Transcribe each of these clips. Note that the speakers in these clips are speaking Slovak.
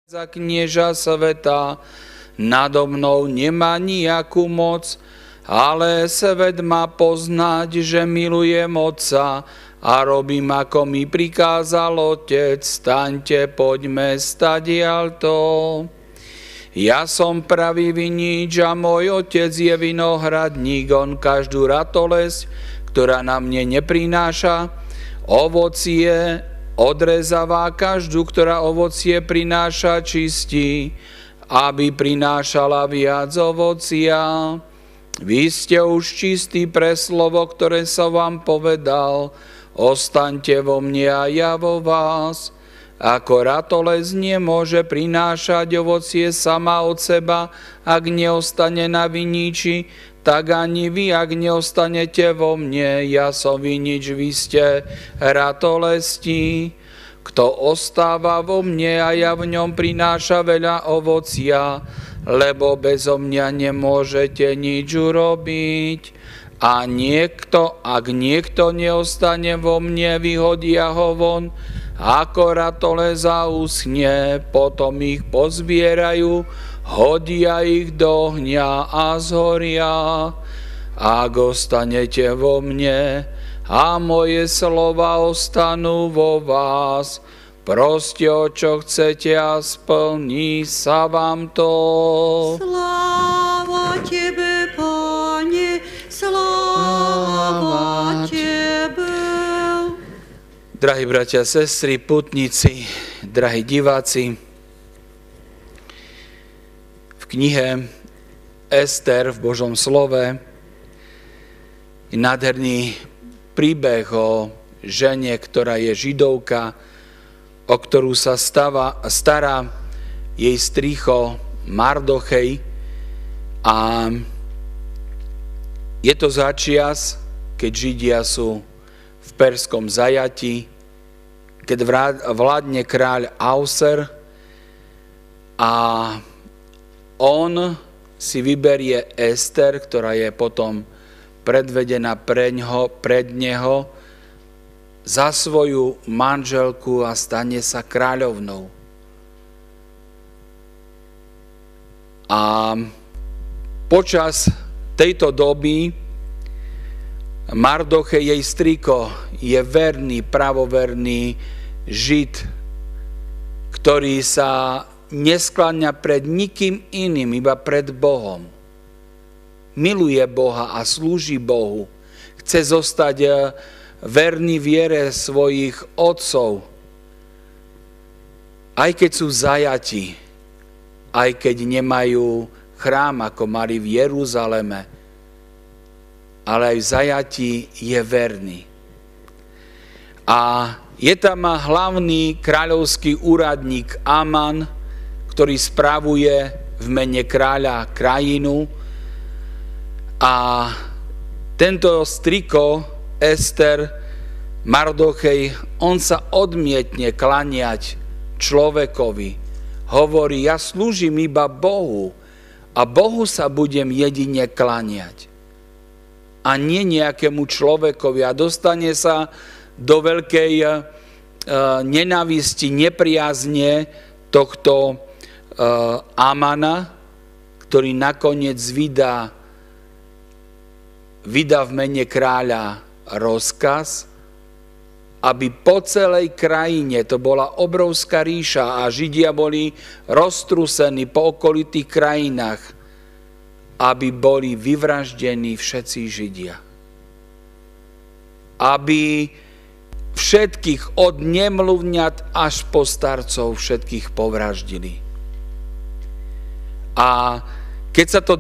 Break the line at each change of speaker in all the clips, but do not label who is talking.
Za knieža sveta nado mnou nemá nijakú moc, ale svet má poznať, že milujem Otca a robím, ako mi prikázal Otec. Staňte, poďme stadiaľto. Ja som pravý vinič a môj Otec je vinohradník. On každú ratolesť, ktorá na mne neprináša ovocie, odrezáva, každú, ktorá ovocie prináša, čistí, aby prinášala viac ovocia. Vy ste už čistí pre slovo, ktoré som vám povedal. Ostaňte vo mne a ja vo vás. Ako ratolesť nemôže prinášať ovocie sama od seba, ak neostane na viniči, tak ani vy, ak neostanete vo mne. Ja som vinič, vy ste ratolesti. Kto ostáva vo mne a ja v ňom, prináša veľa ovocia, lebo bezo mňa nemôžete nič urobiť. A ak niekto neostane vo mne, vyhodia ho von, ako ratolesa uschne, potom ich pozbierajú, hodia ich do ohňa a zhoria. Ak ostanete vo mne a moje slova ostanú vo vás, proste o čo chcete a splní sa vám to.
Sláva Tebe, Pane, sláva Tebe.
Drahí bratia, sestry, putníci, drahí diváci, v knihe Ester v Božom slove je nádherný príbeh o žene, ktorá je Židovka, o ktorú sa stará jej strýcho Mardochej, a je to začias, keď Židia sú v perskom zajatí, keď vládne kráľ Auser a on si vyberie Ester, ktorá je potom predvedená pred neho za svoju manželku a stane sa kráľovnou. A počas tejto doby Mardochej, jej strýko, je verný, pravoverný Žid, ktorý sa neskláňa pred nikým iným, iba pred Bohom. Miluje Boha a slúži Bohu. Chce zostať verný viere svojich otcov, aj keď sú zajatí, aj keď nemajú chrám, ako mali v Jeruzaleme, ale aj v zajatí je verný. A je tam hlavný kráľovský úradník Aman, ktorý spravuje v mene kráľa krajinu, a tento striko Ester, Mardochej, on sa odmietne klaniať človekovi. Hovorí, ja slúžim iba Bohu a Bohu sa budem jedine klaniať a nie nejakému človekovi, a dostane sa do veľkej nenávisti, nepriazne tohto Amana, ktorý nakoniec vydá v mene kráľa rozkaz, aby po celej krajine, to bola obrovská ríša a Židia boli roztrúsení po okolitých krajinách, aby boli vyvraždení všetci Židia. Aby všetkých od nemluvňat až po starcov všetkých povraždili. A keď sa to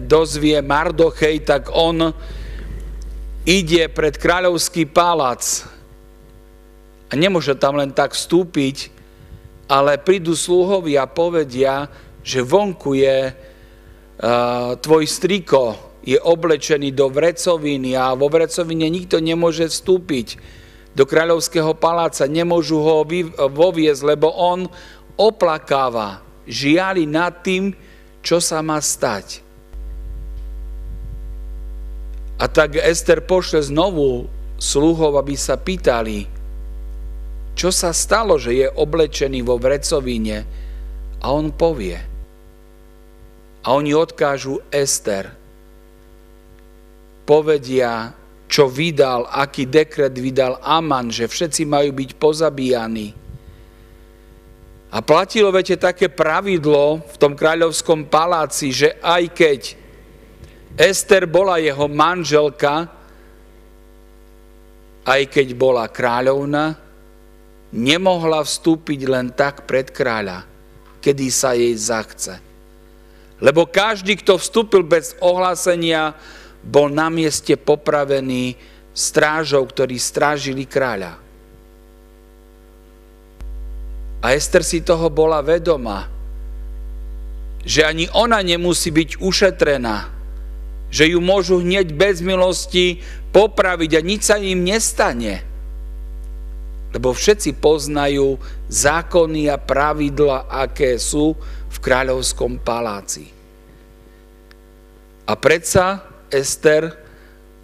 dozvie Mardochej, tak on ide pred kráľovský palác a nemôže tam len tak vstúpiť, ale prídu sluhovia a povedia, že vonku je tvoj strýko, je oblečený do vrecoviny a vo vrecovine nikto nemôže vstúpiť do kráľovského paláca, nemôžu ho voviesť, lebo on oplakáva, žiali nad tým, čo sa má stať. A tak Ester pošle znovu sluhov, aby sa pýtali, čo sa stalo, že je oblečený vo vrecovine. A on povie. A oni odkážu Ester. Povedia, čo vydal, aký dekret vydal Aman, že všetci majú byť pozabíjaní. A platilo, viete, také pravidlo v tom kráľovskom paláci, že aj keď Ester bola jeho manželka, aj keď bola kráľovna, nemohla vstúpiť len tak pred kráľa, kedy sa jej zachce. Lebo každý, kto vstúpil bez ohlásenia, bol na mieste popravený strážou, ktorí strážili kráľa. A Ester si toho bola vedomá, že ani ona nemusí byť ušetrená, že ju môžu hneď bez milosti popraviť a nič sa im nestane. Lebo všetci poznajú zákony a pravidla, aké sú v kráľovskom paláci. A predsa Ester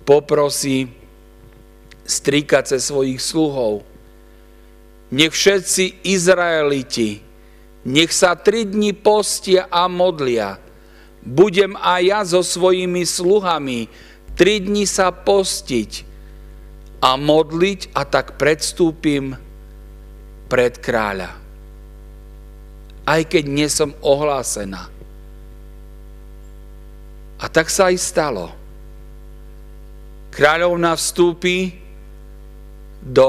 poprosí strýka cez svojich sluhov. Nech všetci Izraeliti, nech sa 3 dni postia a modlia. Budem aj ja so svojimi sluhami 3 dni sa postiť a modliť a tak predstúpim pred kráľa. Aj keď nie som ohlásená. A tak sa aj stalo. Kráľovna vstúpi do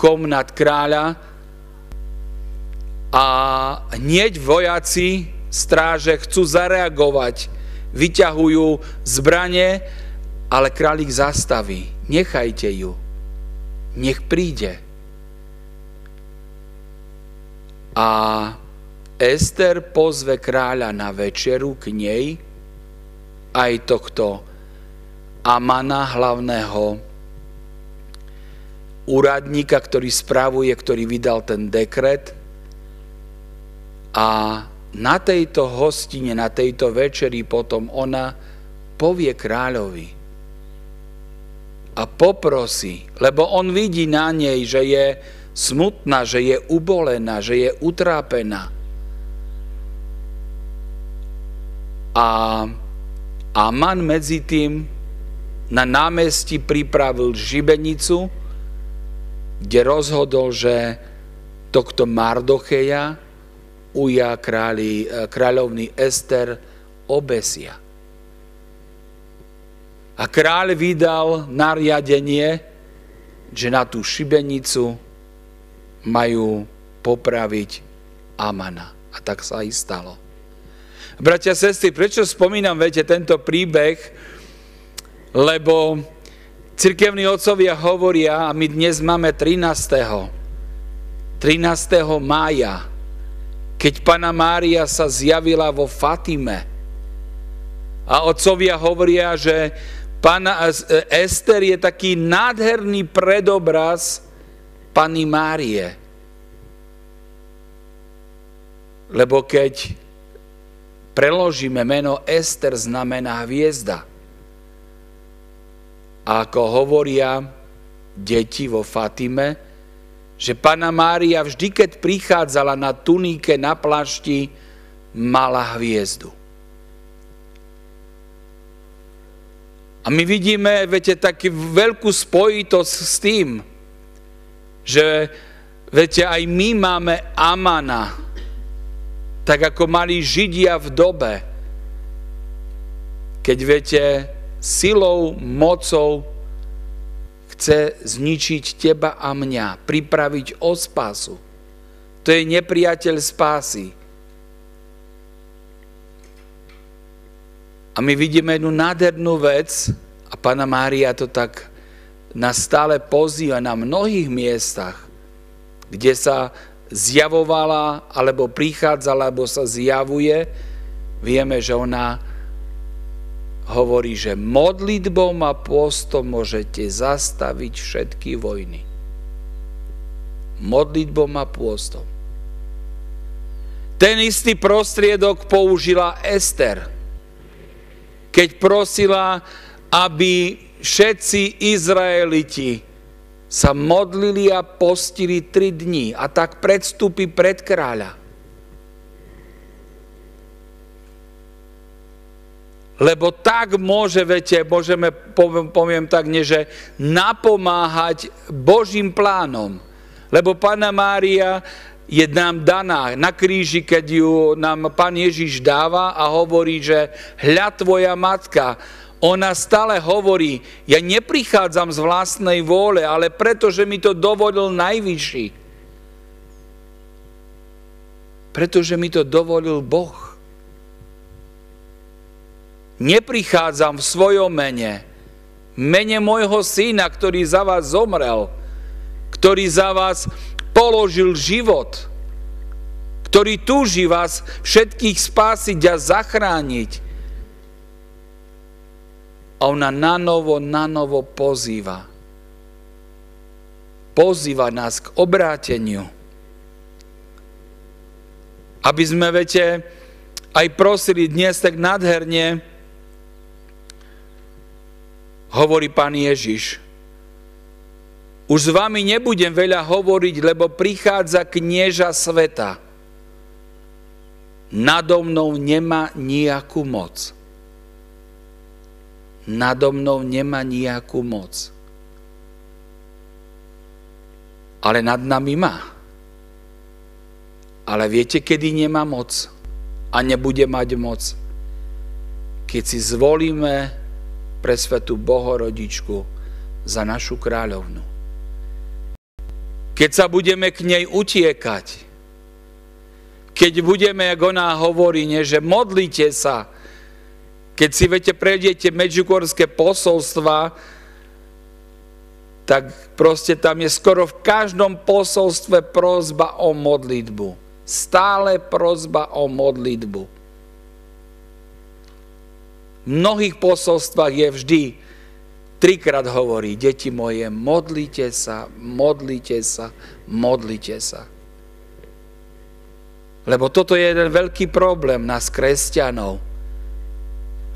komnát kráľa a hneď vojaci stráže chcú zareagovať, vyťahujú zbrane, ale kráľ ich zastaví. Nechajte ju, nech príde. A Ester pozve kráľa na večeru k nej, aj tohto Amana, hlavného úradníka, ktorý spravuje, ktorý vydal ten dekret. A na tejto hostine, na tejto večeri potom ona povie kráľovi a poprosí, lebo on vidí na nej, že je smutná, že je ubolená, že je utrápená. A Aman medzi tým na námestí pripravil žibenicu, kde rozhodol, že tohto Mardocheja ujá kráľovny Ester obesia. A kráľ vydal nariadenie, že na tú šibenicu majú popraviť Amana. A tak sa aj stalo. Bratia a sestry, prečo spomínam, viete, tento príbeh? Lebo cirkevní otcovia hovoria, a my dnes máme 13. mája, keď Panna Mária sa zjavila vo Fatime. A otcovia hovoria, že Panna Ester je taký nádherný predobraz Panny Márie. Lebo keď preložíme meno Ester, znamená hviezda. A ako hovoria deti vo Fatime, že Panna Mária vždy, keď prichádzala na tunike, na plášti, mala hviezdu. A my vidíme, viete, takú veľkú spojitosť s tým, že, viete, aj my máme Amana, tak ako mali Židia v dobe, keď, viete, silou, mocou chce zničiť teba a mňa, pripraviť o spásu. To je nepriateľ spásy. A my vidíme jednu nádhernú vec, a Panna Mária to tak nás stále pozýva na mnohých miestach, kde sa zjavovala, alebo prichádzala, alebo sa zjavuje. Vieme, že ona hovorí, že modlitbou a postom môžete zastaviť všetky vojny. Modlitbou a postom. Ten istý prostriedok použila Ester, keď prosila, aby všetci Izraeliti sa modlili a postili 3 dní a tak predstúpi pred kráľa. Lebo tak môže, viete, môžeme, poviem tak, že napomáhať Božím plánom. Lebo Panna Mária je nám daná na kríži, keď ju nám Pán Ježiš dáva a hovorí, že hľa tvoja matka. Ona stále hovorí, ja neprichádzam z vlastnej vôle, ale preto, že mi to dovolil Najvyšší. Pretože mi to dovolil Boh. Neprichádzam v svojom mene môjho syna, ktorý za vás zomrel, ktorý za vás položil život, ktorý túži vás všetkých spásiť a zachrániť. A ona na novo pozýva. Pozýva nás k obráteniu. Aby sme, viete, aj prosili dnes tak nádherne, hovorí Pán Ježiš. Už s vami nebudem veľa hovoriť, lebo prichádza knieža sveta. Nado mnou nemá nejakú moc. Nado mnou nemá nejakú moc. Ale nad nami má. Ale viete, kedy nemá moc a nebude mať moc? Keď si zvolíme pre svätú Bohorodičku za našu kráľovnu. Keď sa budeme k nej utiekať, keď budeme, ako ona hovorí, že modlite sa, keď si, viete, prejdete medžugorské posolstva, tak proste tam je skoro v každom posolstve prosba o modlitbu. Stále prosba o modlitbu. V mnohých posolstvách je vždy 3-krát hovorí, deti moje, modlite sa, modlite sa, modlite sa. Lebo toto je jeden veľký problém nás, kresťanov.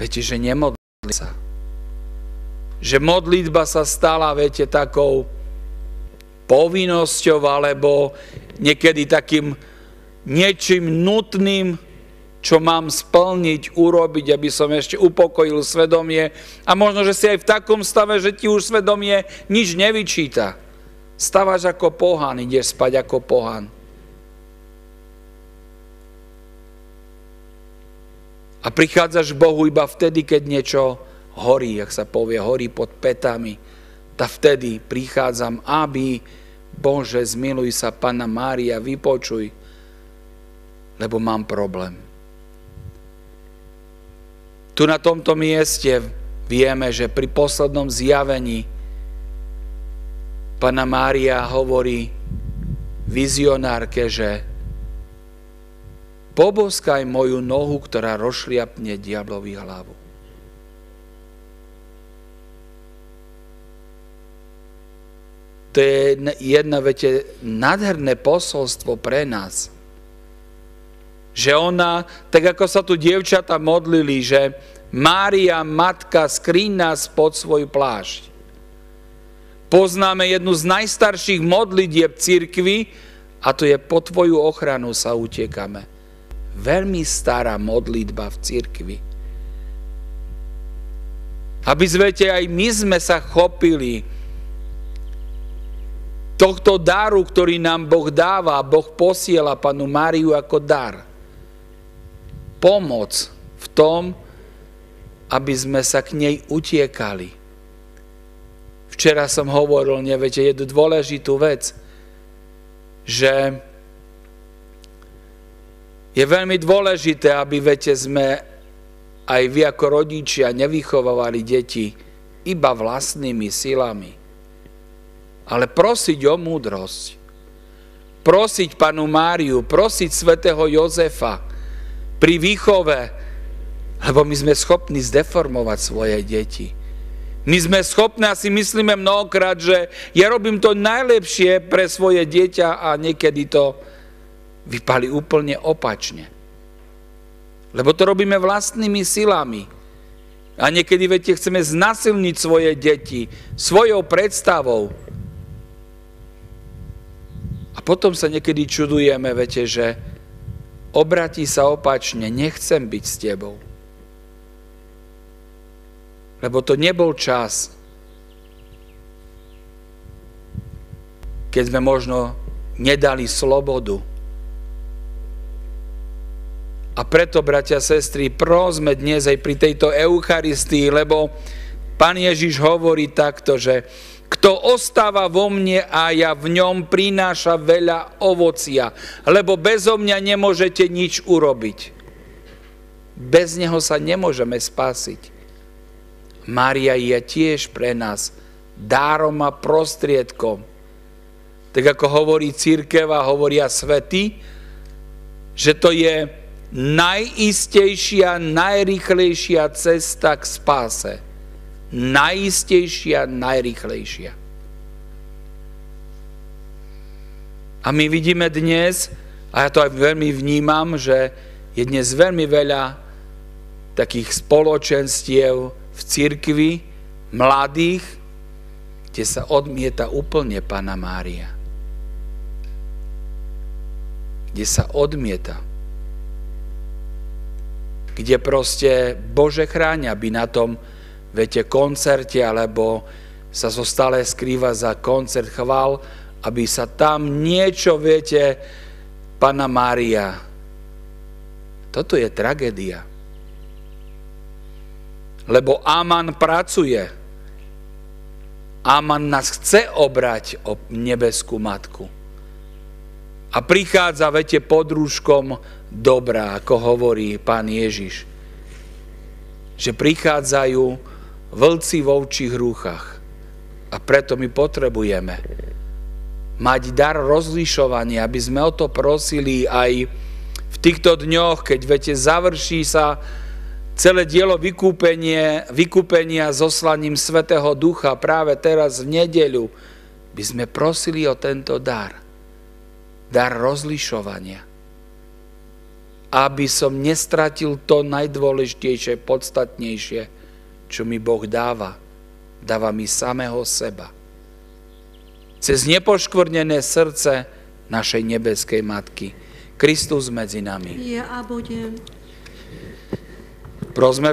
Viete, že nemodlí sa. Že modlitba sa stala, viete, takou povinnosťou alebo niekedy takým niečím nutným, čo mám splniť, urobiť, aby som ešte upokojil svedomie. A možno, že si aj v takom stave, že ti už svedomie nič nevyčíta. Stávaš ako pohan, ideš spať ako pohan. A prichádzaš k Bohu iba vtedy, keď niečo horí, jak sa povie, horí pod pätami. Tak vtedy prichádzam, aby, Bože, zmiluj sa, Panna Mária, vypočuj, lebo mám problém. Tu na tomto mieste vieme, že pri poslednom zjavení Panna Mária hovorí vizionárke, že poboskaj moju nohu, ktorá rozšliapne diablovi hlavu. To je jedno, viete, nádherné posolstvo pre nás. Že ona, tak ako sa tu dievčata modlili, že Mária, matka, skryň nás pod svoj plášť. Poznáme jednu z najstarších modlitieb cirkvi a to je pod tvoju ochranu sa utiekame. Veľmi stará modlitba v cirkvi. Aby viete, aj my sme sa chopili tohto daru, ktorý nám Boh dáva, Boh posiela Pannu Máriu ako dar. Pomoc v tom, aby sme sa k nej utiekali. Včera som hovoril, neviete, jednu dôležitú vec, že je veľmi dôležité, aby, viete, sme aj vy ako rodičia nevychovávali deti iba vlastnými silami. Ale prosiť o múdrosť. Prosiť Pannu Máriu, prosiť svätého Jozefa pri výchove, lebo my sme schopní zdeformovať svoje deti. My sme schopní a si myslíme mnohokrát, že ja robím to najlepšie pre svoje dieťa a niekedy to vypali úplne opačne. Lebo to robíme vlastnými silami. A niekedy, viete, chceme znasilniť svoje deti svojou predstavou. potom sa niekedy čudujeme, viete, že obratí sa opačne, nechcem byť s tebou. Lebo to nebol čas, keď sme možno nedali slobodu. A preto, bratia a sestry, prosme dnes aj pri tejto Eucharistii, lebo Pán Ježiš hovorí takto, že kto ostáva vo mne a ja v ňom, prináša veľa ovocia, lebo bezo mňa nemôžete nič urobiť. Bez neho sa nemôžeme spasiť. Mária je tiež pre nás dárom a prostriedkom. Tak ako hovorí cirkev a hovoria svätí, že to je najistejšia, najrýchlejšia cesta k spáse. Najistejšia, najrýchlejšia. A my vidíme dnes, a ja to aj veľmi vnímam, že je dnes veľmi veľa takých spoločenstiev v cirkvi, mladých, kde sa odmieta úplne Panna Mária. Kde sa odmieta. Kde proste Bože chráň, aby na tom, viete, koncerte, alebo sa so stále skrýva za koncert chvál, aby sa tam niečo, viete, Panna Mária. Toto je tragédia. Lebo Aman pracuje. Aman nás chce obrať o nebeskú matku. A prichádza, viete, pod rúškom dobrá, ako hovorí Pán Ježiš. Že prichádzajú vlci v ovčích rúchach. A preto my potrebujeme mať dar rozlišovania, aby sme o to prosili aj v týchto dňoch, keď, viete, završí sa celé dielo vykúpenia zoslaním Svätého Ducha práve teraz v nedeľu, by sme prosili o tento dar. Dar rozlišovania. Aby som nestratil to najdôležitejšie, podstatnejšie, čo mi Boh dáva. Dáva mi samého seba. Cez nepoškvrnené srdce našej nebeskej Matky. Kristus medzi nami.
Je a budem.
Prosme